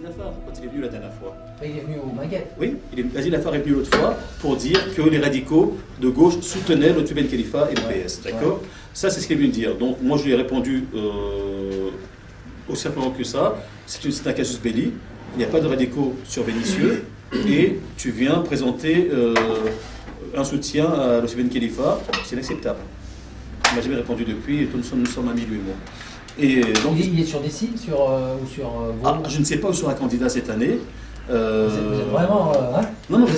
Lafare, quand il est venu la dernière fois. Il est venu au Maguette. Oui, Aziz Lafare est venu l'autre fois pour dire que les radicaux de gauche soutenaient le Ben Khalifa et le PS. D'accord. Ça, c'est ce qu'il est venu dire. Donc, moi, je lui ai répondu aussi simplement que ça. C'est un casus belli. Il n'y a pas de radicaux sur Vénitieux. Et tu viens présenter un soutien à le Ben Khalifa. C'est inacceptable. Il ne m'a jamais répondu depuis. Et nous sommes amis, lui et moi. Et donc, il est sur des sites ou sur vos... je ne sais pas où sera candidat cette année. Vous êtes vraiment... non, je ne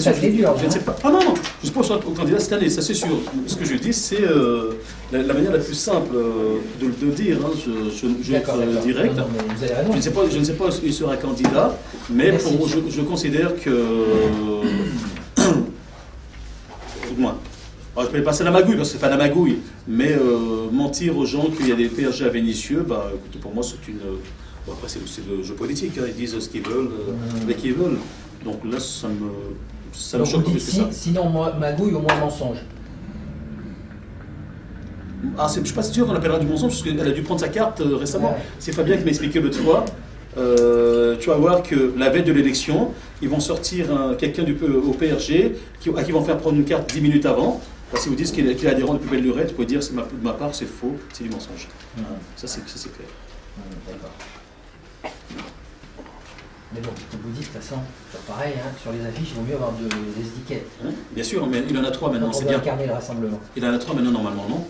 sais pas. Ah non, je ne sais pas où sera candidat cette année, ça c'est sûr. Ce que je dis, c'est la manière la plus simple de le dire. Hein. Je vais être direct. Non, vous avez raison. Je ne sais pas où il sera candidat, mais je considère que... Moi. Alors, je ne peux pas passer la magouille, parce que ce n'est pas la magouille, mais mentir aux gens qu'il y a des PRG à Vénitieux, bah, écoutez, pour moi, c'est une... Bon, après, c'est le jeu politique, hein, ils disent ce qu'ils veulent, avec qui ils veulent. Donc là, ça me choque plus que ça. Sinon, magouille, au moins mensonge. Je ne suis pas sûr qu'on appellera du mensonge, parce qu'elle a dû prendre sa carte récemment. Ouais. C'est Fabien qui m'a expliqué l'autre fois. Tu vas voir que la veille de l'élection, ils vont sortir quelqu'un au PRG à qui vont faire prendre une carte 10 minutes avant. Si vous dites qu'il est adhérent de plus belle lurette, vous pouvez dire de ma part c'est faux, c'est du mensonge. Ça c'est clair. D'accord. Mais bon, comme vous dites, de toute façon, pareil, hein, sur les affiches, il vaut mieux avoir des étiquettes. Bien sûr, mais il en a 3 maintenant, c'est bien. Incarner le rassemblement. Il en a 3 maintenant normalement, non?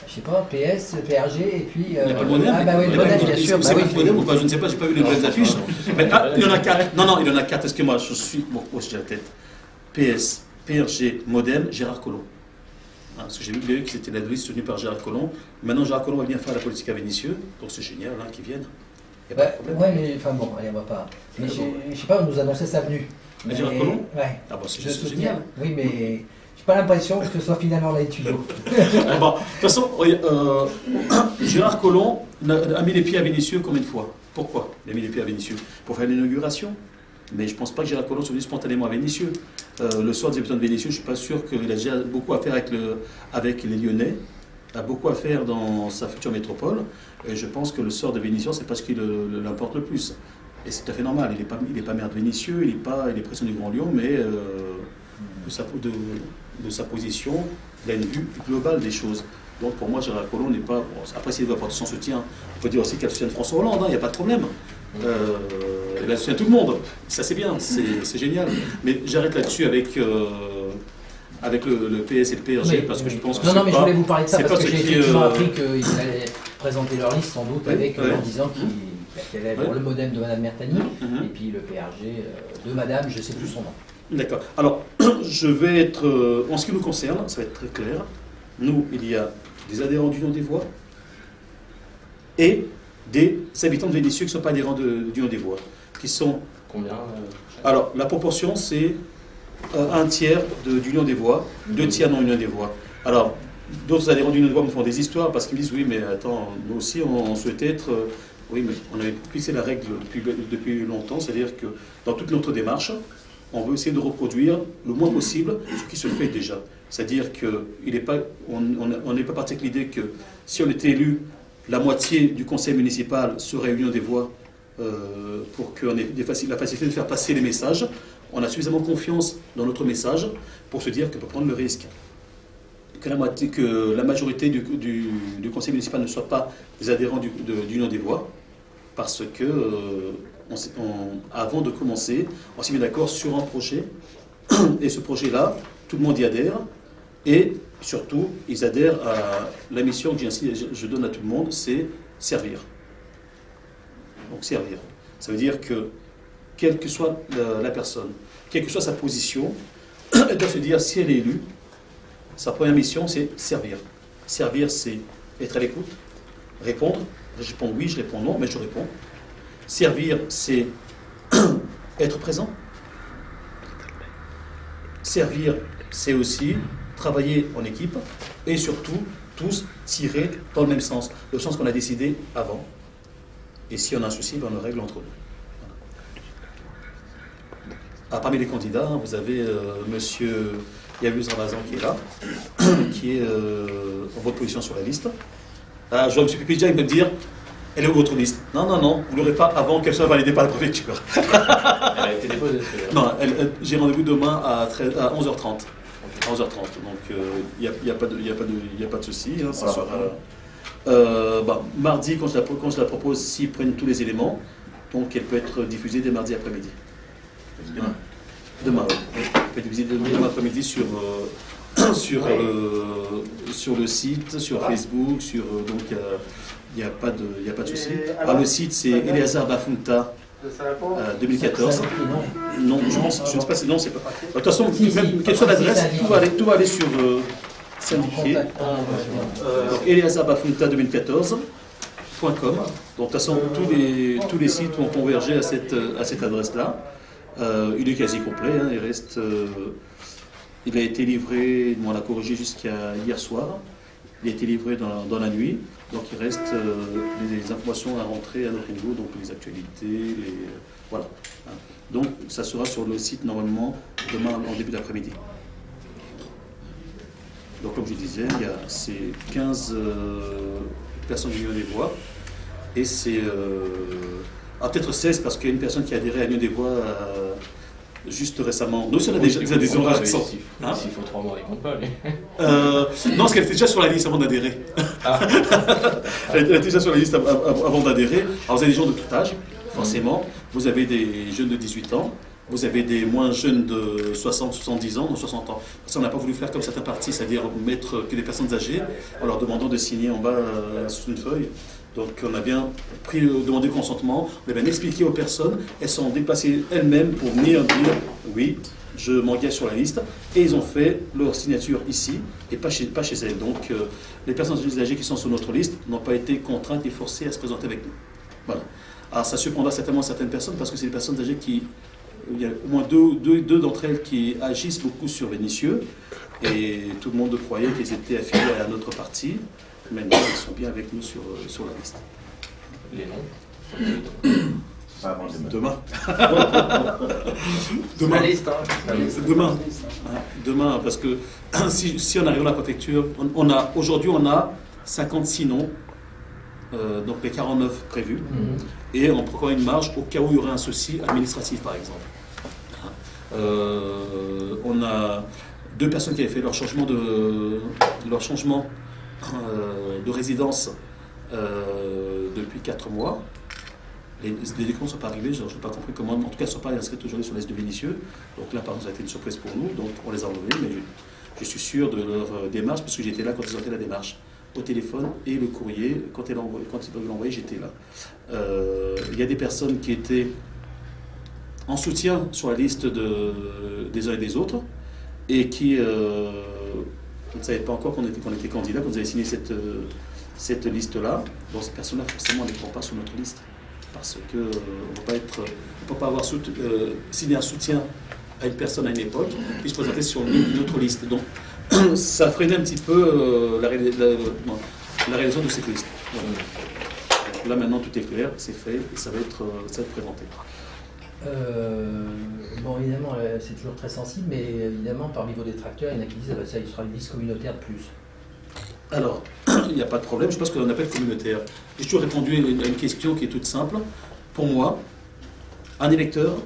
Je sais pas, PS, PRG et puis... Il n'y a pas le modem. Ah bah oui, le modem, bien sûr. C'est pas le modem ou pas, je ne sais pas, j'ai pas vu les nouvelles affiches. Mais, il en a 4. Non, il en a 4, excusez-moi, je suis... Bon, j'ai la tête. PS, PRG, modem, Gérard Collomb. Parce que j'ai vu que c'était la liste soutenue par Gérard Collomb. Maintenant, Gérard Collomb va bien faire la politique à Vénitieux, donc c'est génial hein, qu'ils viennent. Ouais, mais enfin bon, allez, on va pas. Mais je sais pas, on nous annonçait sa venue. Mais Gérard Collomb? Ouais. Ah bon, c'est génial. Oui, mais j'ai pas l'impression que ce soit finalement là les tuyaux. Bon, de toute façon, Gérard Collomb a mis les pieds à Vénitieux combien de fois? Pourquoi il a mis les pieds à Vénitieux? Pour faire l'inauguration. Mais je ne pense pas que Gérard Collomb soit venu spontanément à Vénitieux. Le sort des habitants de Vénitieux, je ne suis pas sûr qu'il a déjà beaucoup à faire avec les Lyonnais, a beaucoup à faire dans sa future métropole. Et je pense que le sort de Vénitieux, c'est parce qu'il l'importe le plus. Et c'est tout à fait normal. Il n'est pas maire de Vénitieux, il est président du Grand Lyon, mais de sa position, il a une vue globale des choses. Donc pour moi, Gérard Collomb n'est pas... Bon, après, s'il veut apporter son soutien, on peut dire aussi qu'elle soutient François Hollande, il n'y a pas de problème. Elle soutient tout le monde, ça c'est bien, c'est génial. Mais j'arrête là-dessus avec le PS et le PRG, parce que je pense que non, mais je voulais vous parler de ça, parce que j'ai effectivement appris qu'ils allaient présenter leur liste, sans doute, en disant qu'il y avait le modem de Madame Mertani, et puis le PRG de Madame, je ne sais plus son nom. D'accord. Alors, je vais être... en ce qui nous concerne, ça va être très clair. Nous, il y a des adhérents d'Union des Voix et des habitants de Vénitieux qui ne sont pas adhérents d'Union des Voix. Qui sont... Combien Alors, la proportion, c'est un tiers d'Union des Voix, 2 tiers non Union des Voix. Alors, d'autres adhérents d'Union des Voix me font des histoires parce qu'ils me disent, oui, mais attends, nous aussi, on souhaitait être... oui, mais on avait fixé la règle depuis longtemps, c'est-à-dire que dans toute notre démarche, on veut essayer de reproduire le moins possible ce qui se fait déjà. C'est-à-dire qu'on n'est pas parti avec l'idée que si on était élu, la moitié du conseil municipal serait Union des Voix pour qu'on ait la facilité de faire passer les messages. On a suffisamment confiance dans notre message pour se dire qu'on peut prendre le risque que la majorité du conseil municipal ne soit pas des adhérents d'Union des Voix, parce que avant de commencer, on s'est mis d'accord sur un projet, et ce projet-là, tout le monde y adhère, et surtout, ils adhèrent à la mission que je donne à tout le monde, c'est servir. Donc servir. Ça veut dire que, quelle que soit la personne, quelle que soit sa position, elle doit se dire, si elle est élue, sa première mission, c'est servir. Servir, c'est être à l'écoute, répondre. Je réponds oui, je réponds non, mais je réponds. Servir, c'est être présent. Servir, c'est aussi travailler en équipe et surtout, tous tirer dans le même sens, le sens qu'on a décidé avant. Et si on a un souci, ben on le règle entre nous. Voilà. Parmi les candidats, vous avez monsieur Yavuz Ramazan qui est là, qui est en votre position sur la liste. Je vois M. Pipidja me dire, Elle est où votre liste? Non, non, non, vous ne l'aurez pas avant qu'elle soit validée par la préfecture. Elle a été déposée. Non, j'ai rendez-vous demain à 11h30. À 11h30, donc il n'y a pas de souci. Hein, ça sera, mardi, quand je la propose, s'ils prennent tous les éléments, donc elle peut être diffusée dès mardi après-midi. Demain, oui. Elle peut être diffusée demain après-midi sur le site, sur Facebook, donc il n'y a pas de souci. Alors, le site, c'est Eleazar Bafunta 2014. Non, je ne sais pas si non, c'est pas. De toute façon, quelle soit l'adresse, tout va aller sur syndiqué. Donc eleazarbafunta 2014.com. Donc de toute façon, tous les sites vont converger à cette adresse-là. Il est quasi complet, hein, il a été livré, on l'a corrigé jusqu'à hier soir. Il a été livré dans la nuit, donc il reste les informations à rentrer à notre niveau, donc les actualités, voilà. Donc ça sera sur le site normalement demain en début d'après-midi. Donc comme je disais, c'est 15 personnes du Union des voix, et c'est peut-être 16 parce qu'il y a une personne qui a adhéré à l'Union des voix juste récemlement. Nous, on a déjà des adhésions récentes. S'il faut 3 mois, ils comptent pas. Non, parce qu'elle était déjà sur la liste avant d'adhérer. Elle était déjà sur la liste avant d'adhérer. Alors, vous avez des gens de tout âge, forcément. Vous avez des jeunes de 18 ans. Vous avez des moins jeunes de 60, 70 ans, de 60 ans. Parce qu'on n'a pas voulu faire comme certains partis, c'est-à-dire mettre que des personnes âgées en leur demandant de signer en bas sur une feuille. Donc on a bien demandé le consentement, on a bien expliqué aux personnes, elles sont déplacées elles-mêmes pour venir dire oui, je m'engage sur la liste, et ils ont fait leur signature ici et pas chez elles. Donc les personnes âgées qui sont sur notre liste n'ont pas été contraintes et forcées à se présenter avec nous. Voilà. Alors ça surprendra certainement certaines personnes parce que c'est des personnes âgées il y a au moins deux d'entre elles qui agissent beaucoup sur Vénissieux, et tout le monde croyait qu'ils étaient affiliés à notre parti. Maintenant, ils sont bien avec nous sur la liste. Les noms Demain. Demain. La liste, Demain, parce que si on arrive à la préfecture, aujourd'hui on a 56 noms, donc les 49 prévus, et on prend une marge au cas où il y aurait un souci administratif, par exemple. On a 2 personnes qui avaient fait leur changement de résidence depuis 4 mois. Les documents ne sont pas arrivés, je n'ai pas compris comment. En tout cas, ils ne sont pas inscrits aujourd'hui sur la liste de Vénissieux. Donc là, par exemple, ça a été une surprise pour nous. Donc on les a enlevés, mais je suis sûr de leur démarche, parce que j'étais là quand ils ont fait la démarche, au téléphone, et le courrier, quand ils l'ont envoyé, j'étais là. Il y a des personnes qui étaient en soutien sur la liste des uns et des autres, et qui ne savaient pas encore qu'on était candidat, qu'on avait signé cette liste-là. Donc ces personnes-là, forcément, on ne les prend pas sur notre liste. Parce qu'on ne peut pas avoir signé un soutien à une personne à une époque, puis se présenter sur une autre liste. Donc ça freinait un petit peu la réalisation de cette liste. Donc, là maintenant tout est clair, c'est fait, et ça va être présenté. Bon, évidemment, c'est toujours très sensible, mais évidemment, parmi vos détracteurs, il y en a qui disent que ça sera une liste communautaire de plus. Alors, il n'y a pas de problème, je pense qu'on appelle communautaire. J'ai toujours répondu à une question qui est toute simple. Pour moi, un électeur,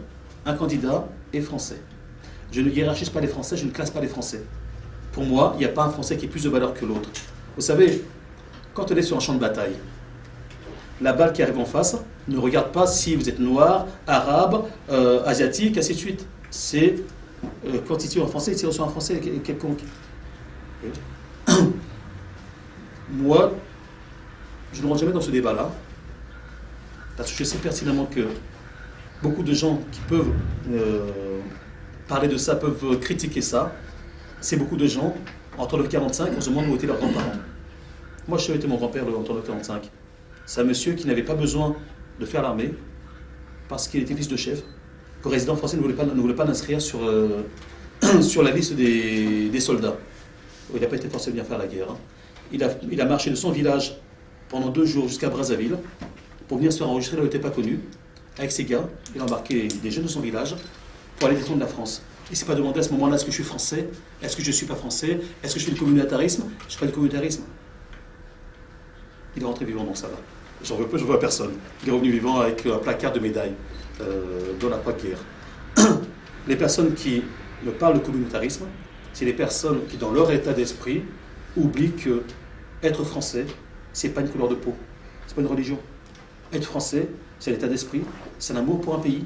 un candidat est français. Je ne hiérarchise pas les Français, je ne classe pas les Français. Pour moi, il n'y a pas un Français qui ait plus de valeur que l'autre. Vous savez, quand on est sur un champ de bataille, la balle qui arrive en face ne regarde pas si vous êtes noir, arabe, asiatique, ainsi de suite. C'est quand il tire en français, il tire sur un français quelconque. Moi, je ne rentre jamais dans ce débat-là, parce que je sais pertinemment que beaucoup de gens qui peuvent parler de ça, peuvent critiquer ça. C'est beaucoup de gens, entre le 45, on se demande où étaient leurs grands-parents. Moi, je suis été mon grand-père entre le 45. C'est un monsieur qui n'avait pas besoin de faire l'armée, parce qu'il était fils de chef, que le résident français ne voulait pas l'inscrire sur la liste des soldats. Il n'a pas été forcé de bien faire la guerre. Il a marché de son village pendant 2 jours jusqu'à Brazzaville pour venir se faire enregistrer là où il n'était pas connu. Avec ses gars, il a embarqué des jeunes de son village pour aller défendre la France. Il ne s'est pas demandé à ce moment-là, est-ce que je suis français? Est-ce que je ne suis pas français? Est-ce que je fais du communautarisme? Je fais du communautarisme. Il est rentré vivant, donc ça va. j'en veux peu, je vois personne. Il est revenu vivant avec un placard de médailles dans la croix de guerre. Les personnes qui me parlent de communautarisme, c'est les personnes qui, dans leur état d'esprit, oublient que être français, c'est pas une couleur de peau, c'est pas une religion. Être français, c'est l'état d'esprit, c'est l'amour pour un pays,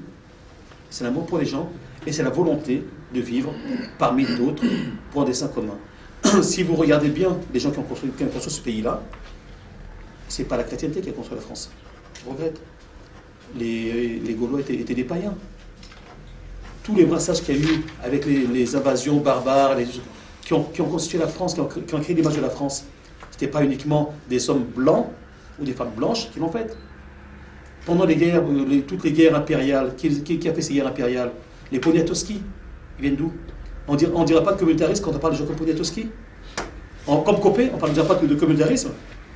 c'est l'amour pour les gens, et c'est la volonté de vivre parmi d'autres pour un dessein commun. Si vous regardez bien les gens qui ont construit ce pays-là, c'est pas la chrétienté qui a construit la France. Je regrette. Les Gaulois étaient des païens. Tous les brassages qu'il y a eu avec les invasions barbares, qui ont constitué la France, qui ont créé l'image de la France, ce n'était pas uniquement des hommes blancs ou des femmes blanches qui l'ont fait. Pendant les guerres, toutes les guerres impériales, qui a fait ces guerres impériales? Les Poniatowski, ils viennent d'où? On ne dira pas de communautarisme quand on parle de gens comme Poniatowski. Comme Copé, on ne dira pas de communautarisme,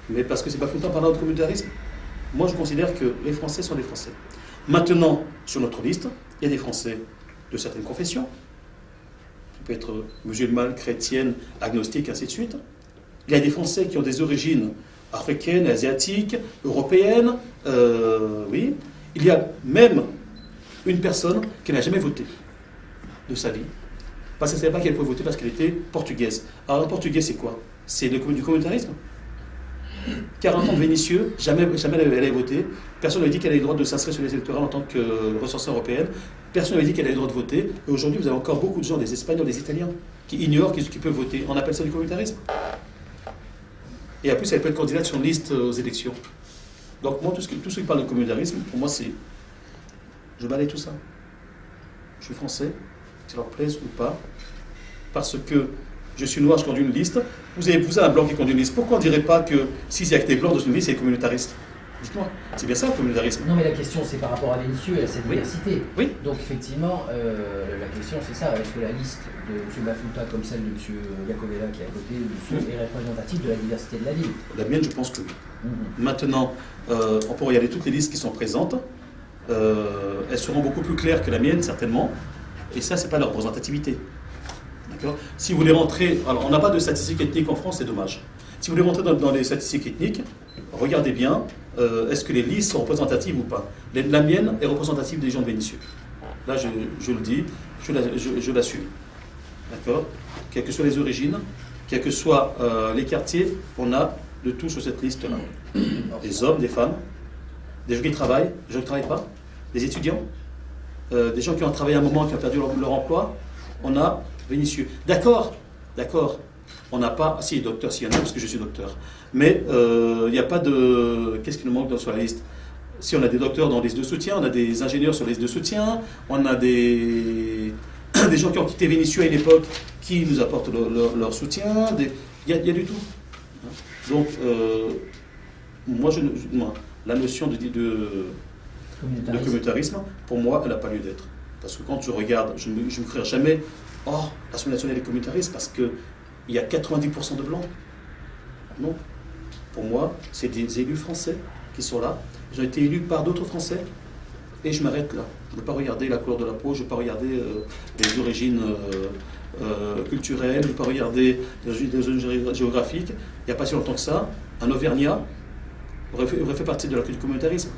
mais parce que c'est pas tout le temps parlant de communautarisme. Moi, je considère que les Français sont des Français. Maintenant, sur notre liste, il y a des Français de certaines confessions. Ça peut être musulmane, chrétienne, agnostique, ainsi de suite. Il y a des Français qui ont des origines africaines, asiatiques, européennes. Oui. Il y a même une personne qui n'a jamais voté de sa vie. Parce qu'elle ne savait pas qu'elle pouvait voter parce qu'elle était portugaise. Alors, le portugais, c'est quoi? C'est du communautarisme. 40 ans de Vénitieux, jamais elle avait voté. Personne n'avait dit qu'elle avait le droit de s'inscrire sur les électorales en tant que ressortissante européenne. Personne n'avait dit qu'elle avait le droit de voter. Et aujourd'hui, vous avez encore beaucoup de gens, des Espagnols, des Italiens, qui ignorent qu'ils peuvent voter. On appelle ça du communautarisme. Et en plus, elle peut être candidate sur une liste aux élections. Donc moi, tout ce qui parle de communautarisme, pour moi, c'est... Je balaye tout ça. Je suis français, que ça leur plaise ou pas, parce que je suis noir, je conduis une liste. Vous avez un blanc qui conduit une liste. Pourquoi on ne dirait pas que s'il y a que des blancs dans une liste, c'est communautariste? Dites-moi, c'est bien ça le communautarisme? Non, mais la question, c'est par rapport à Vénitieux et à cette diversité. Oui. Donc, effectivement, la question, c'est ça. Est-ce que la liste de M. Bafouta, comme celle de M. Jacobella qui est à côté, est représentative de la diversité de la ville? La mienne, je pense que oui. Maintenant, on peut regarder toutes les listes qui sont présentes. Elles seront beaucoup plus claires que la mienne, certainement. Et ça, c'est pas la représentativité. D'accord? Si vous voulez rentrer... Alors, on n'a pas de statistiques ethniques en France, c'est dommage. Si vous voulez rentrer dans les statistiques ethniques, regardez bien, est-ce que les listes sont représentatives ou pas? La mienne est représentative des gens de Vénitieux. Là, je le dis, je l'assume. D'accord? Quelles que soient les origines, quels que soient les quartiers, on a de tout sur cette liste-là. Des hommes, des femmes, des gens qui travaillent, des gens qui ne travaillent pas, des étudiants, des gens qui ont travaillé un moment, qui ont perdu leur emploi. On a Vénitieux. D'accord, d'accord. On n'a pas... Ah, si, docteur, s'il y en a, parce que je suis docteur. Mais il n'y a pas de... Qu'est-ce qui nous manque sur la liste? Si on a des docteurs dans la liste de soutien, on a des ingénieurs sur la liste de soutien, on a des gens qui ont quitté Vénitieux à une époque qui nous apportent leur soutien. Il y a du tout. Donc, moi, la notion de communautarisme, pour moi, elle n'a pas lieu d'être. Parce que quand je regarde, je ne me crée jamais « Oh, l'Assemblée nationale est communautariste parce qu'il y a 90% de blancs. » Non. Pour moi, c'est des élus français qui sont là. Ils ont été élus par d'autres Français. Et je m'arrête là. Je ne veux pas regarder la couleur de la peau, je ne veux pas regarder les origines culturelles, je ne veux pas regarder les origines géographiques. Il n'y a pas si longtemps que ça, un Auvergnat aurait fait partie de la culture du communautarisme.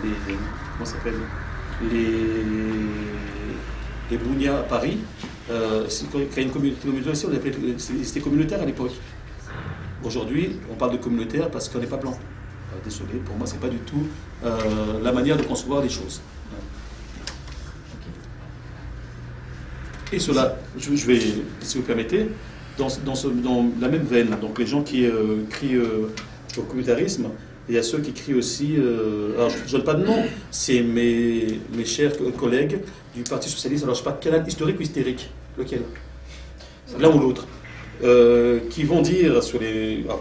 Comment ça s'appelle? Les Bougnats à Paris, créaient une communauté aussi, c'était communautaire à l'époque. Aujourd'hui, on parle de communautaire parce qu'on n'est pas blanc. Désolé, pour moi, ce n'est pas du tout la manière de concevoir les choses. Et cela, je vais, si vous permettez, dans la même veine, donc les gens qui crient au communautarisme, il y a ceux qui crient aussi, alors je ne donne pas de nom, c'est mes chers collègues du Parti Socialiste, alors je ne sais pas quel âge, historique ou hystérique, lequel? L'un ou l'autre. Qui vont dire,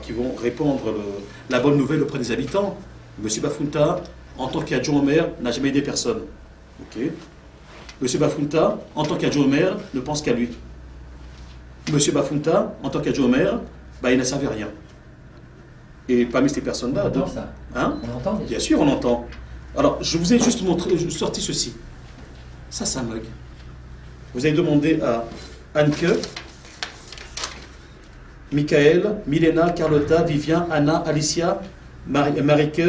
qui vont répandre la bonne nouvelle auprès des habitants. M. Bafouta, en tant qu'adjoint au maire, n'a jamais aidé personne. Ok. M. Bafouta, en tant qu'adjoint au maire, ne pense qu'à lui. M. Bafouta, en tant qu'adjoint au maire, il n'a servi à rien. Et parmi ces personnes-là... On entend ça. Hein? On entend déjà. Bien sûr, on entend. Alors, je vous ai juste sorti ceci. Ça mug. Vous avez demandé à Anke, Michael, Milena, Carlotta, Vivien, Anna, Alicia, Marike,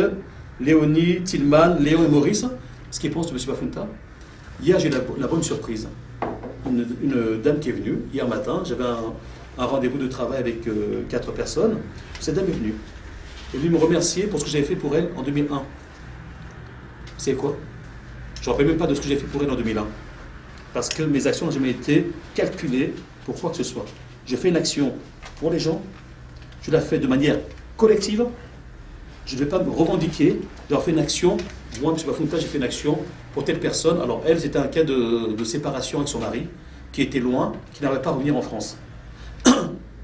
Léonie, Tillman, Léon et Maurice, ce qu'ils pensent de M. Bafunta. Hier, j'ai la bonne surprise. Une dame qui est venue, hier matin, j'avais un rendez-vous de travail avec 4 personnes. Cette dame est venue. Elle est venue me remercier pour ce que j'avais fait pour elle en 2001. C'est quoi? Je ne me rappelle même pas de ce que j'ai fait pour elle en 2001. Parce que mes actions n'ont jamais été calculées pour quoi que ce soit. Je fais une action pour les gens, je la fais de manière collective. Je ne vais pas me revendiquer d'avoir fait une action. Moi, M. Bafunta, j'ai fait une action pour telle personne. Alors, elle, c'était un cas de séparation avec son mari, qui était loin, qui n'arrivait pas à revenir en France. Il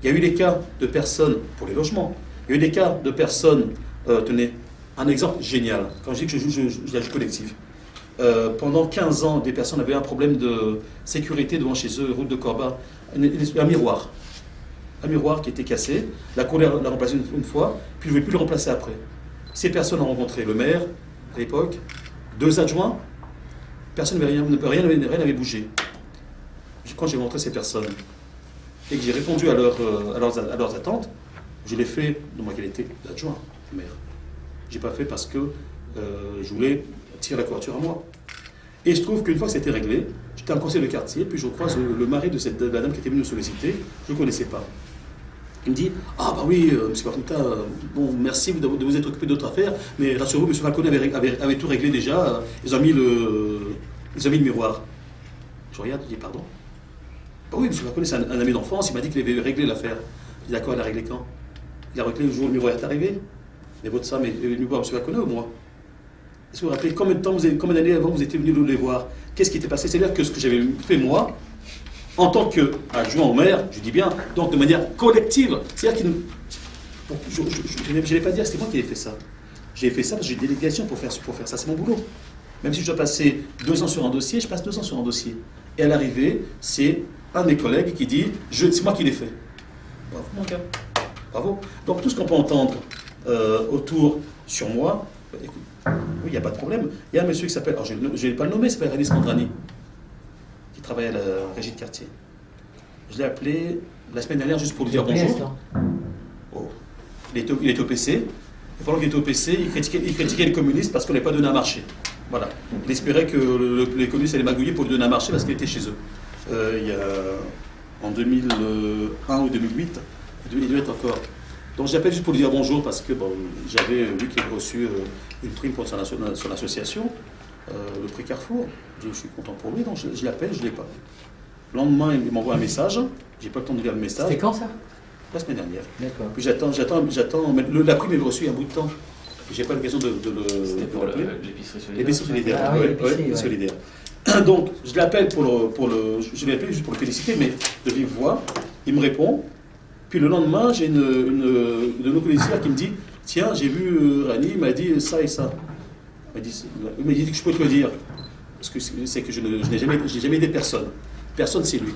y a eu des cas de personnes, pour les logements, il y a eu des cas de personnes, tenez, un exemple génial, quand je dis que je l'agis collectif. Pendant 15 ans, des personnes avaient un problème de sécurité devant chez eux, route de Corba, un miroir. Un miroir qui était cassé, la Cour l'a remplacé une fois, puis je ne voulais plus le remplacer après. Ces personnes ont rencontré le maire, à l'époque, 2 adjoints, personne rien n'avait bougé. Quand j'ai rencontré ces personnes, et que j'ai répondu à leurs attentes, je l'ai fait dans ma qualité d'adjoint au maire. Je n'ai pas fait parce que je voulais tirer la couverture à moi. Et il se trouve qu'une fois que c'était réglé, j'étais en conseil de quartier, puis je croise le mari de la dame qui était venue me solliciter, je ne connaissais pas. Il me dit, ah bah oui, M. Bafunta, bon, merci de vous être occupé d'autres affaires, mais rassurez-vous, M. Falcone avait tout réglé déjà, ils ont mis le miroir. Je regarde, je dis, pardon? Bah oui, M. Falcone, c'est un ami d'enfance, il m'a dit qu'il avait réglé l'affaire. Je dis, d'accord, il a réglé quand? Il a réglé le jour où le miroir est arrivé. Mais votre femme est venue voir M. Falcone ou moi? Est-ce que vous vous rappelez combien d'années avant vous étiez venu les voir? Qu'est-ce qui était passé? C'est-à-dire que ce que j'avais fait moi, en tant qu'adjoint au maire, je dis bien, donc de manière collective, c'est-à-dire je n'allais pas dire, c'est moi qui ai fait ça. J'ai fait ça parce que j'ai une délégation pour faire ça, c'est mon boulot. Même si je dois passer 2 ans sur un dossier, je passe 2 ans sur un dossier. Et à l'arrivée, c'est un de mes collègues qui dit, c'est moi qui l'ai fait. Bravo, mon gars. Bravo. Donc tout ce qu'on peut entendre autour sur moi, écoute, oui, il n'y a pas de problème. Il y a un monsieur qui s'appelle, alors je ne vais pas le nommer, il s'appelle Rémi Scandrani, qui travaille à la régie de quartier. Je l'ai appelé la semaine dernière juste pour lui dire bonjour. Oh. Il était au PC, et pendant qu'il était au PC, il critiquait les communistes parce qu'on n'avait pas donné un marché. Voilà. Il espérait que les communistes allaient magouiller pour lui donner un marché parce qu'il était chez eux. Il y a, en 2001 ou 2008, il devait être encore. Donc j'appelle juste pour lui dire bonjour parce que bon, j'avais vu qu'il avait reçu une prime pour son association, le prix Carrefour. Je suis content pour lui, donc je l'appelle, je ne l'ai pas. Le lendemain, il m'envoie un message, j'ai pas le temps de lire le message. C'était quand ça? La semaine dernière. D'accord. Puis j'attends, mais la prime est reçue il y a un bout de temps. J'ai pas l'occasion de le. C'était pour l'épicerie solidaire. L'épicerie solidaire, ah, oui, ouais, solidaire. Donc je l'appelle je l'ai appelé juste pour le féliciter, mais de vive voix, il me répond. Puis le lendemain, j'ai une de nos policiers qui me dit, tiens, j'ai vu Rani, il m'a dit ça et ça. Il m'a dit que je peux te le dire. Parce que c'est que je n'ai jamais aidé personne. Personne, c'est lui.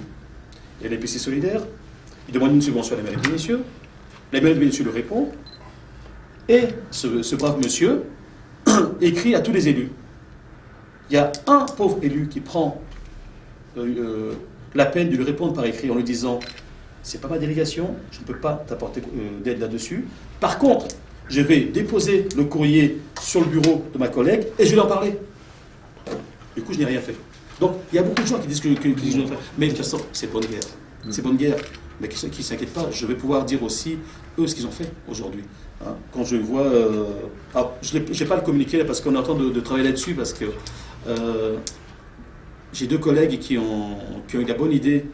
Il y a l'épicerie solidaire, il demande une subvention à la mairie de Vénissieux. La mairie de Vénissieux lui répond. Et ce brave monsieur écrit à tous les élus. Il y a un pauvre élu qui prend la peine de lui répondre par écrit en lui disant c'est pas ma délégation, je ne peux pas t'apporter d'aide là-dessus. Par contre, je vais déposer le courrier sur le bureau de ma collègue et je vais lui en parler. Du coup, je n'ai rien fait. Donc, il y a beaucoup de gens qui disent que je n'ai rien fait. Mais de toute façon, c'est bonne guerre. C'est bonne guerre. Mais qui ne s'inquiètent pas, je vais pouvoir dire aussi, eux, ce qu'ils ont fait aujourd'hui. Hein, quand je vois... alors, je n'ai pas le communiqué là, parce qu'on est en train de travailler là-dessus, parce que j'ai 2 collègues qui ont eu la bonne idée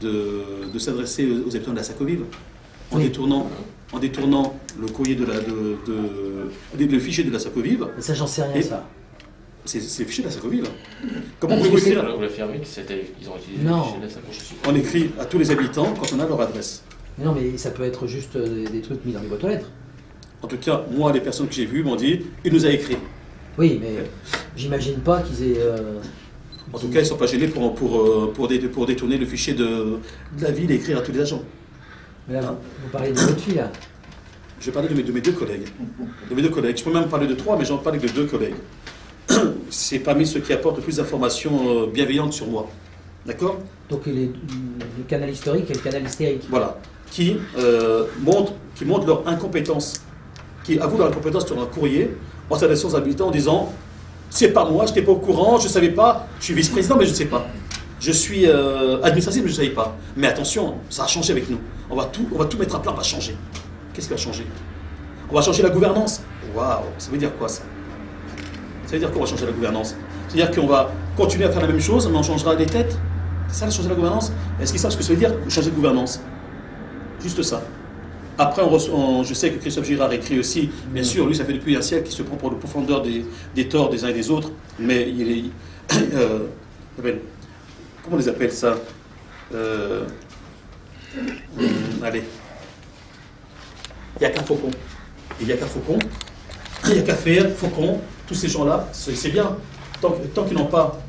de s'adresser aux habitants de la Sacovive en détournant le courrier le fichier de la Sacovive. Mais ça, j'en sais rien, ça. C'est le fichier de la Sacovive. Comment pouvez-vous écrire? Vous l'affirmez qu'ils ont utilisé non. le fichier de la Sacovive. On écrit à tous les habitants quand on a leur adresse. Mais non, mais ça peut être juste des trucs mis dans les boîtes aux lettres. En tout cas, moi, les personnes que j'ai vues m'ont dit, il nous a écrit. Oui, mais j'imagine pas qu'ils aient... En tout cas, ils ne sont pas gênés pour détourner le fichier de la ville et écrire à tous les agents. Mais là, vous parlez de votre fille, là. Je parlais de mes 2 collègues. Je peux même parler de 3, mais j'en parle de 2 collègues. C'est parmi ceux qui apportent le plus d'informations bienveillantes sur moi. D'accord? Donc le canal historique et le canal hystérique. Voilà. Qui montrent leur incompétence qui avoue la compétence sur un courrier en s'adressant aux habitants en disant « C'est pas moi, je n'étais pas au courant, je ne savais pas, je suis vice-président, mais je ne sais pas. Je suis administratif, mais je ne savais pas. Mais attention, ça a changé avec nous. On va tout mettre à plat, on va changer. » Qu'est-ce qui va changer? On va changer la gouvernance. Waouh, ça veut dire quoi ça? Ça veut dire qu'on va changer la gouvernance. C'est-à-dire qu'on va continuer à faire la même chose, mais on changera les têtes. C'est ça, changer la gouvernance? Est-ce qu'ils savent ce que ça veut dire, changer de gouvernance? Juste ça. Après, je sais que Christophe Girard écrit aussi, bien sûr, lui, ça fait depuis un siècle qu'il se prend pour le profondeur des torts des uns et des autres, mais il est... comment on les appelle ça? Allez. Il n'y a qu'un Faucon. Il n'y a qu'un Faucon. Il n'y a qu'à faire, Faucon, tous ces gens-là, c'est bien. Tant qu'ils n'ont pas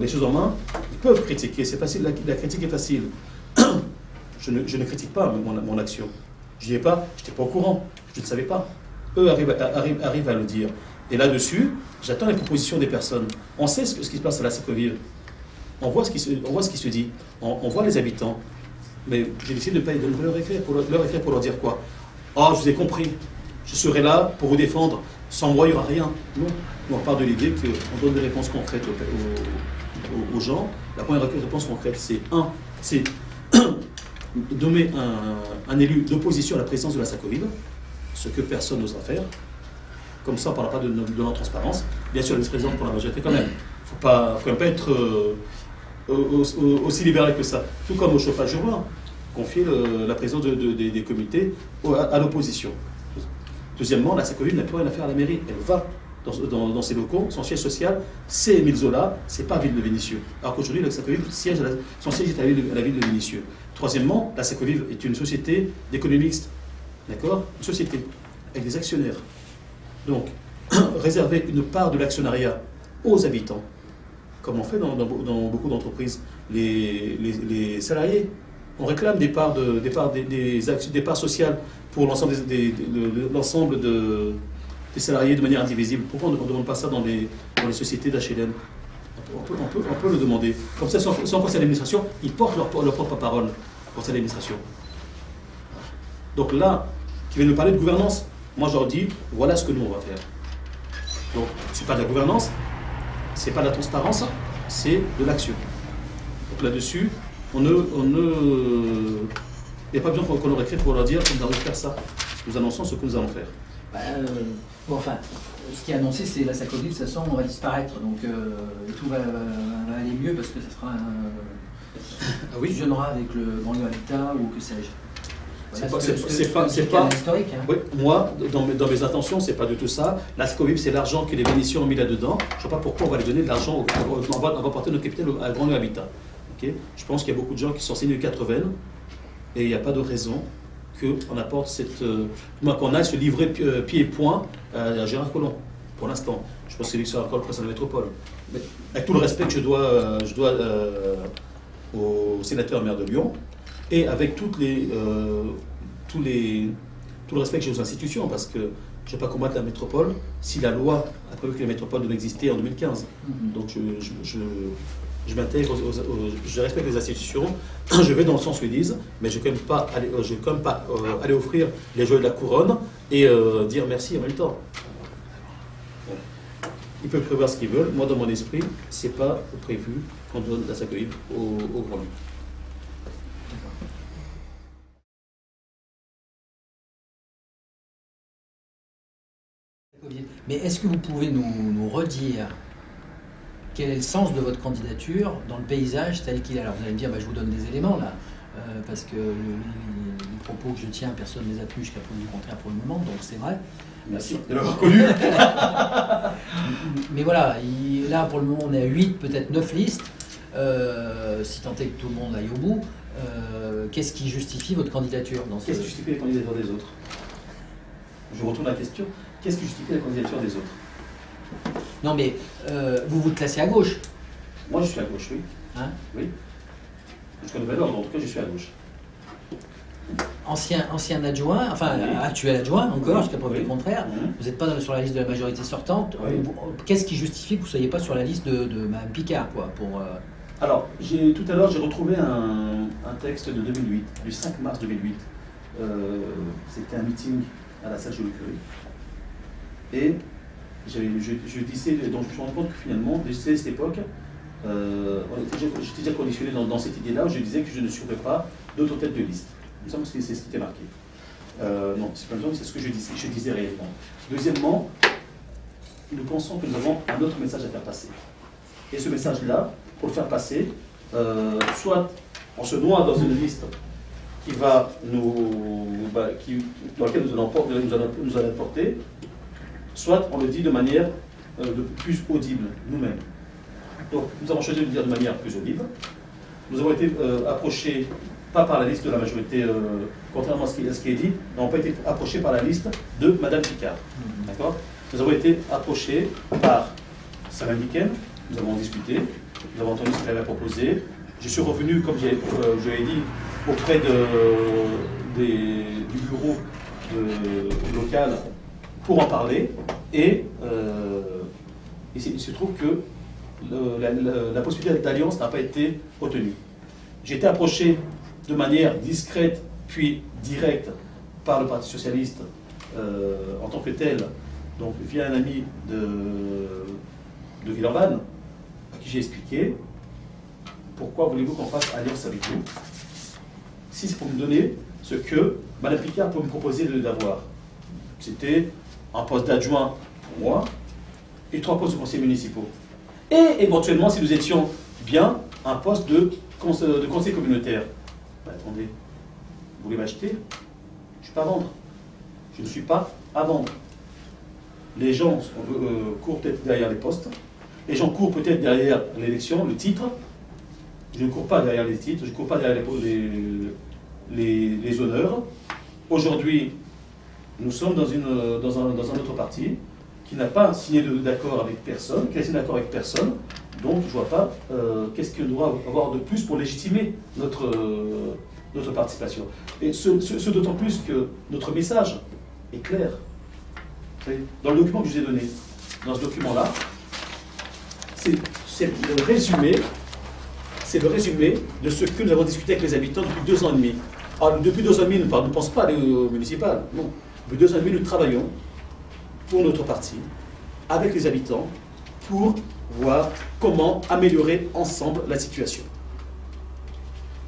les choses en main, ils peuvent critiquer. C'est facile, la critique est facile. Je ne critique pas mon action. Je n'y ai pas, je n'étais pas au courant, je ne savais pas. Eux arrivent à le dire. Et là-dessus, j'attends les propositions des personnes. On sait ce qui se passe à la Sacovive. On voit ce qui se dit. On voit les habitants. Mais j'ai décidé de ne pas leur écrire pour leur dire quoi? Oh, je vous ai compris. Je serai là pour vous défendre. Sans moi, il n'y aura rien. Non. On part de l'idée qu'on donne des réponses concrètes aux gens. La première réponse concrète, c'est nommer un élu d'opposition à la présidence de la Sacovive, ce que personne n'osera faire. Comme ça, on ne parlera pas de non-transparence. Bien sûr, le vice-président pour la majorité quand même. Il ne faut pas être aussi libéral que ça. Tout comme au chauffage urbain, confier la présidence des comités à l'opposition. Deuxièmement, la Sacovive n'a plus rien à faire à la mairie. Elle va dans ses locaux. Son siège social, c'est Émile Zola, c'est pas Ville de Vénissieux. Alors qu'aujourd'hui, la Sacovive, son siège est à la ville de Vénissieux. Troisièmement, la Sacovive est une société d'économie mixte. D'accord? Une société avec des actionnaires. Donc, réserver une part de l'actionnariat aux habitants, comme on fait dans beaucoup d'entreprises. Les salariés, on réclame des parts sociales pour l'ensemble des salariés de manière indivisible. Pourquoi on ne demande pas ça dans les sociétés d'HLM? On peut le demander. Comme ça, si on passe à l'administration, ils portent leur propre parole pour cette administration. Donc là, qui viennent nous parler de gouvernance, moi je leur dis, voilà ce que nous on va faire. Donc, c'est pas de la gouvernance, c'est pas de la transparence, c'est de l'action. Donc là-dessus, il n'y a pas besoin qu'on leur écrive pour leur dire qu'on va faire ça. Nous annonçons ce que nous allons faire. Bon, enfin, ce qui est annoncé, c'est la Sacovive, de toute façon, on va disparaître. Donc tout va aller mieux parce que ça sera fusionnera avec le banlieue habitat ou que sais-je. C'est pas historique. Hein. Oui, moi, dans mes intentions, c'est pas du tout ça. La Sacovive, c'est l'argent que les Vénitiens ont mis là-dedans. Je ne sais pas pourquoi on va lui donner de l'argent. On va porter nos capital à banlieue habitat. Okay. Je pense qu'il y a beaucoup de gens qui sont signés 80 et il n'y a pas de raison qu'on apporte qu'on aille se livrer pied et poing à Gérard Collomb, pour l'instant. Je pense que c'est lui qui sera encore le président de la métropole. Mais avec tout le respect que je dois au sénateur maire de Lyon, et avec tout le respect que j'ai aux institutions, parce que je ne vais pas combattre la métropole si la loi a prévu que la métropole devait exister en 2015. Donc je m'intègre, je respecte les institutions, je vais dans le sens où ils disent, mais je ne vais quand même pas aller offrir les joies de la couronne et dire merci en même temps. Bon. Ils peuvent prévoir ce qu'ils veulent. Moi, dans mon esprit, ce n'est pas prévu qu'on donne la Sacovive au Grand Lyon. Mais est-ce que vous pouvez nous redire quel est le sens de votre candidature dans le paysage tel qu'il est? Alors vous allez me dire, je vous donne des éléments là, parce que les propos que je tiens, personne ne les a tenus jusqu'à preuve du contraire pour le moment, donc c'est vrai. Merci de l'avoir connu. Mais voilà, là pour le moment on est à 8, peut-être 9 listes, si tant est que tout le monde aille au bout. Qu'est-ce qui justifie votre candidature dans Qu'est-ce qui justifie la candidature des autres? Je retourne la question. Qu'est-ce qui justifie la candidature des autres? Non mais vous vous classez à gauche. Moi je suis à gauche, oui. Hein? Oui. Jusqu'à nouvel ordre, en tout cas je suis à gauche. Ancien adjoint, enfin actuel adjoint encore, jusqu'à preuve du contraire. Vous n'êtes pas sur la liste de la majorité sortante. Qu'est-ce qui justifie que vous ne soyez pas sur la liste de Mme Picard Alors, tout à l'heure j'ai retrouvé un texte de 2008, du 5 mars 2008. C'était un meeting à la salle Jules Curie. Et je disais, donc je me suis rendu compte que finalement, dès cette époque, j'étais déjà conditionné dans cette idée-là où je disais que je ne suivrais pas d'autres têtes de liste. Il me semble que c'est ce qui était marqué. Non, c'est pas c'est ce que je disais réellement. Deuxièmement, nous pensons que nous avons un autre message à faire passer. Et ce message-là, pour le faire passer, soit on se noie dans une liste qui va dans laquelle nous allons porter, soit on le dit de manière de plus audible, nous-mêmes. Donc, nous avons choisi de le dire de manière plus audible. Nous avons été approchés, pas par la liste de la majorité, contrairement à ce qui est dit, nous n'avons pas été approchés par la liste de Mme Picard. D'accord ? Nous avons été approchés par Samuel Dicken, nous avons discuté, nous avons entendu ce qu'elle avait proposé. Je suis revenu, comme je l'ai dit, auprès du bureau local pour en parler. Et il se trouve que la possibilité d'alliance n'a pas été retenue. J'ai été approché de manière discrète puis directe par le Parti socialiste en tant que tel, donc via un ami de Villeurbanne, à qui j'ai expliqué pourquoi voulez-vous qu'on fasse alliance avec vous, si c'est pour me donner ce que Mme Picard peut me proposer d'avoir. C'était un poste d'adjoint pour moi et 3 postes de conseillers municipaux. Et éventuellement, si nous étions bien, un poste de conseiller communautaire. Ben, attendez, vous voulez m'acheter? Je ne suis pas à vendre. Je ne suis pas à vendre. Les gens courent peut-être derrière les postes. Les gens courent peut-être derrière l'élection, le titre. Je ne cours pas derrière les titres, je ne cours pas derrière les honneurs. Aujourd'hui, nous sommes dans un autre parti qui n'a pas signé d'accord avec personne, qui n'a signé d'accord avec personne. Donc, je ne vois pas qu'est-ce qu'on doit avoir de plus pour légitimer notre participation. Et ce d'autant plus que notre message est clair. Dans le document que je vous ai donné, dans ce document-là, c'est le résumé de ce que nous avons discuté avec les habitants depuis 2 ans et demi. Alors, depuis 2 ans et demi, nous ne pensons pas aller au municipal. Non. Depuis 2 ans et demi, nous travaillons pour notre parti, avec les habitants, pour voir comment améliorer ensemble la situation.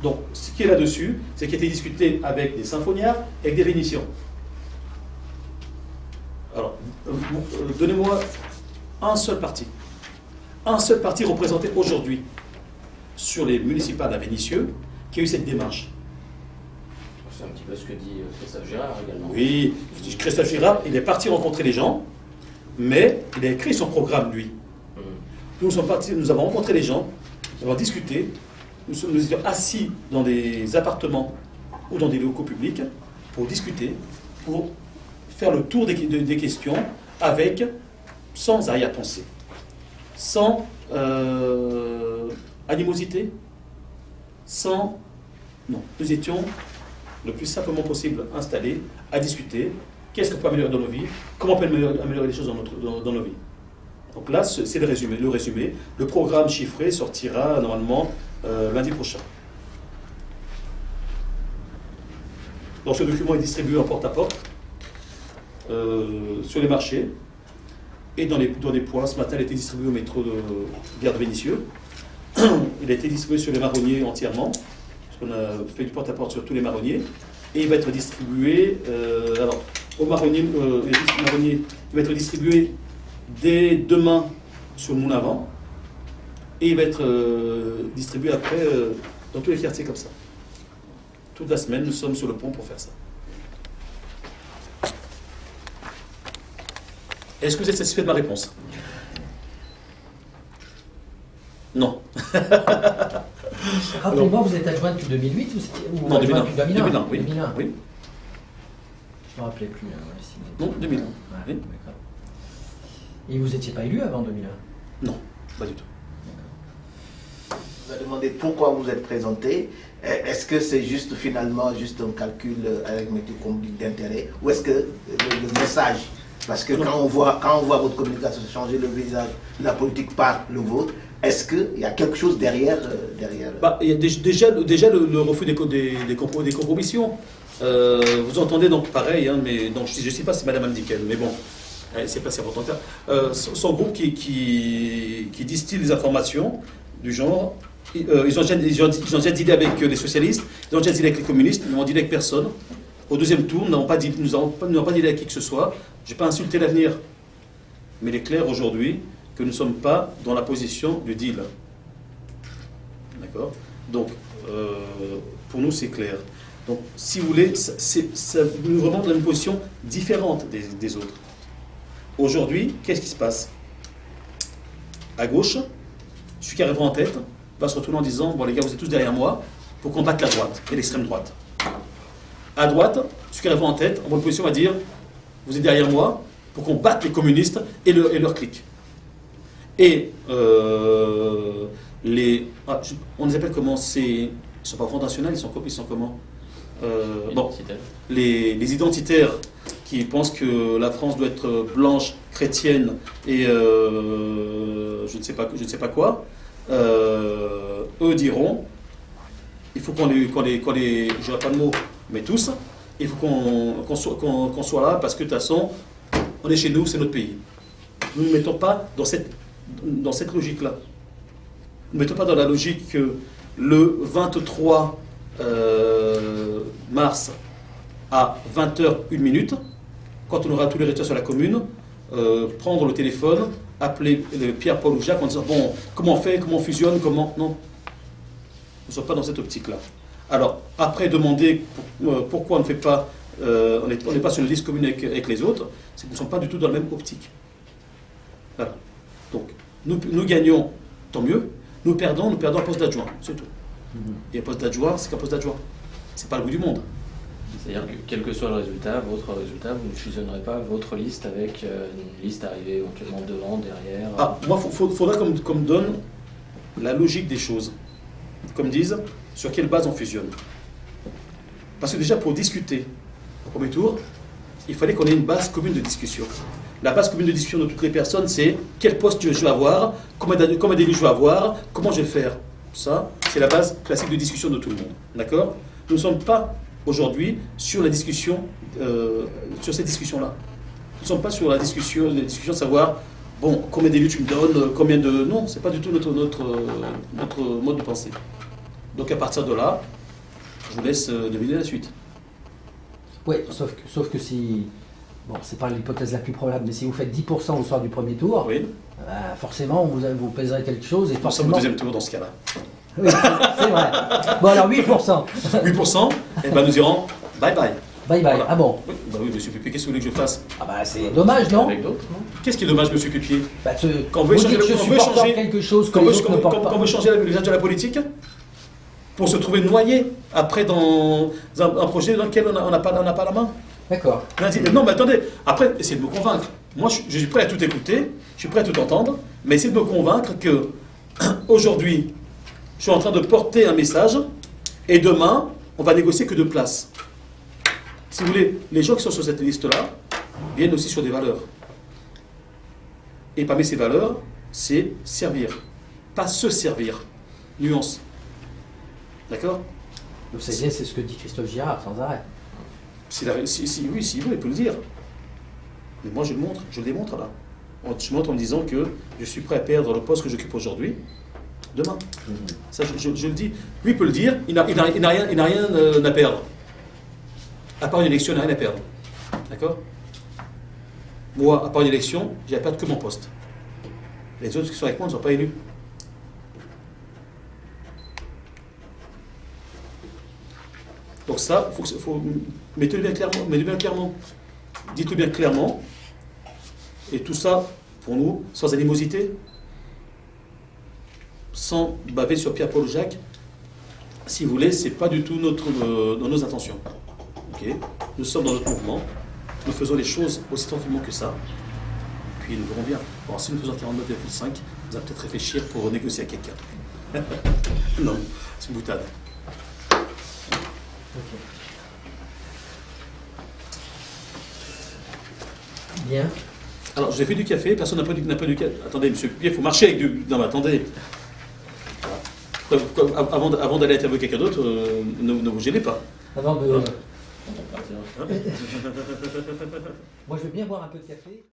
Donc, ce qui est là-dessus, c'est qu'il a été discuté avec des symphoniards et avec des Vénitiens. Alors, donnez-moi un seul parti représenté aujourd'hui sur les municipales à Vénissieux qui a eu cette démarche. C'est un petit peu ce que dit Christophe Girard également. Oui, Christophe Girard, il est parti rencontrer les gens, mais il a écrit son programme, lui. Nous avons rencontré les gens, nous avons discuté, nous étions assis dans des appartements ou dans des locaux publics pour discuter, pour faire le tour des questions sans arrière-pensée, sans animosité, non, nous étions le plus simplement possible installés à discuter qu'est-ce qu'on peut améliorer dans nos vies, comment on peut améliorer les choses dans nos vies. Donc là, c'est le résumé. Le programme chiffré sortira normalement lundi prochain. Donc ce document est distribué en porte-à-porte sur les marchés et dans les points. Ce matin, il a été distribué au métro de Gare de Vénissieux. Il a été distribué sur les marronniers entièrement, parce qu'on a fait du porte-à-porte sur tous les marronniers. Et il va être distribué, aux marronniers, il va être distribué dès demain sur le Moulin à Vent. Et il va être distribué après dans tous les quartiers comme ça. Toute la semaine, nous sommes sur le pont pour faire ça. Est-ce que vous êtes satisfait de ma réponse? Non. Rappelez-moi, vous êtes adjoint depuis 2008 ou non, 2001. 2001, oui. 2001. Oui. Je ne me rappelais plus. Non, 2001. Ouais, Oui. d'accord. Et vous n'étiez pas élu avant 2001? Non, pas du tout. On vous a demandé pourquoi vous êtes présenté. Est-ce que c'est finalement un calcul arithmétique d'intérêt, ou est-ce que le message, parce que quand on voit votre communication changer le visage de la politique par le vôtre, est-ce qu'il y a quelque chose derrière Il y a déjà le refus des compromissions. Vous entendez donc pareil, hein, mais donc, je ne sais pas si c'est Madame Amdiken, mais bon, c'est pas si important que ça. Son groupe qui distille des informations du genre, ils ont déjà dealé avec les socialistes, ils ont déjà dealé avec les communistes, ils n'ont dealé avec personne. Au deuxième tour, nous n'avons pas dealé avec qui que ce soit. Je n'ai pas insulté l'avenir. Mais il est clair aujourd'hui que nous ne sommes pas dans la position du deal. D'accord? Donc, pour nous, c'est clair. Donc, si vous voulez, ça nous vraiment dans une position différente des autres. Aujourd'hui, qu'est-ce qui se passe? À gauche, celui qui arrive en tête va se retourner en disant, bon les gars, vous êtes tous derrière moi pour combattre la droite et l'extrême droite. À droite, celui qui arrive en tête, en bonne position, va dire, vous êtes derrière moi pour qu'on batte les communistes et leur clique. Et on les appelle comment? Ils ne sont pas Front National, ils sont comment? Bon, les identitaires qui pensent que la France doit être blanche, chrétienne et je ne sais pas quoi, eux diront, il faut qu'on les je n'aurai pas de mots, mais tous, il faut qu'on soit là parce que de toute façon, on est chez nous, c'est notre pays. Nous ne mettons pas dans cette logique-là. Nous ne mettons pas dans la logique que le 23 mars à 20h01, quand on aura tous les résultats sur la commune, prendre le téléphone, appeler Pierre-Paul ou Jacques en disant bon, comment on fait, comment on fusionne, comment... Non. Nous ne sommes pas dans cette optique-là. Alors, après, demander pourquoi on ne fait pas, on n'est pas sur une liste commune avec les autres, c'est que nous ne sommes pas du tout dans la même optique. Voilà. Donc, nous gagnons, tant mieux. Nous perdons un poste d'adjoint, c'est tout. Et un poste d'adjoint, c'est qu'un poste d'adjoint. C'est pas le bout du monde. C'est-à-dire que quel que soit le résultat, votre résultat, vous ne fusionnerez pas votre liste avec une liste arrivée éventuellement devant, derrière. Ah, moi, faudra qu'on me donne la logique des choses. Comme disent, sur quelle base on fusionne. Parce que déjà, pour discuter au premier tour, il fallait qu'on ait une base commune de discussion. La base commune de discussion de toutes les personnes, c'est quel poste je veux avoir, combien d'élus je veux avoir, comment je vais faire. Ça, c'est la base classique de discussion de tout le monde. D'accord? Nous ne sommes pas aujourd'hui sur la discussion, sur cette discussion-là. Nous ne sommes pas sur la discussion de savoir, bon, combien d'élus tu me donnes, combien de... Non, ce n'est pas du tout notre mode de pensée. Donc à partir de là, je vous laisse deviner la suite. Oui, sauf que si... Bon, c'est pas l'hypothèse la plus probable, mais si vous faites 10% au soir du premier tour, oui. Forcément, vous pèserez quelque chose. Et forcément... Au deuxième tour dans ce cas-là. Oui, c'est vrai. Bon, alors 8%. 8%, et ben nous irons bye-bye. Bye-bye, voilà. Ah bon? Oui, bah oui, monsieur Pépier, qu'est-ce que vous voulez que je fasse? Ah bah c'est dommage, non? Avec d'autres, non? Qu'est-ce qui est dommage, monsieur Pépier? Bah, quand on veut changer quelque chose que les autres ne portent pas. Quand on veut changer le visage de la politique, pour se trouver noyé après dans un projet dans lequel on n'a pas la main. D'accord. Non, mais attendez, après, essayez de me convaincre. Moi, je suis prêt à tout écouter, je suis prêt à tout entendre, mais essayez de me convaincre que aujourd'hui, je suis en train de porter un message, et demain, on va négocier que 2 places. Si vous voulez, les gens qui sont sur cette liste-là viennent aussi sur des valeurs. Et parmi ces valeurs, c'est servir. Pas se servir. Nuance. D'accord? Vous savez, c'est ce que dit Christophe Girard, sans arrêt. Oui, s'il veut, il peut le dire. Mais moi, je le démontre là. Je montre en me disant que je suis prêt à perdre le poste que j'occupe aujourd'hui, demain. Ça, je le dis. Lui, il peut le dire, il n'a rien à perdre. À part une élection, il n'a rien à perdre. D'accord? Moi, à part une élection, j'ai à perdre que mon poste. Les autres qui sont avec moi ne sont pas élus. Donc ça, mettez-le bien clairement. Dites-le bien clairement. Et tout ça, pour nous, sans animosité, sans baver sur Pierre-Paul Jacques, si vous voulez, c'est pas du tout dans nos intentions. Okay? Nous sommes dans notre mouvement, nous faisons les choses aussi tranquillement que ça, puis nous verrons bien. Bon, si nous faisons 49,5, vous allez peut-être réfléchir pour négocier avec quelqu'un. Non, c'est une boutade. Okay. Bien. Alors, j'ai fait du café, personne n'a pas du café. Attendez, monsieur Pied, il faut marcher avec du... Non, mais attendez. Avant d'aller interviewer quelqu'un d'autre, ne vous gênez pas. Avant de... On va partir. Moi, je veux bien boire un peu de café.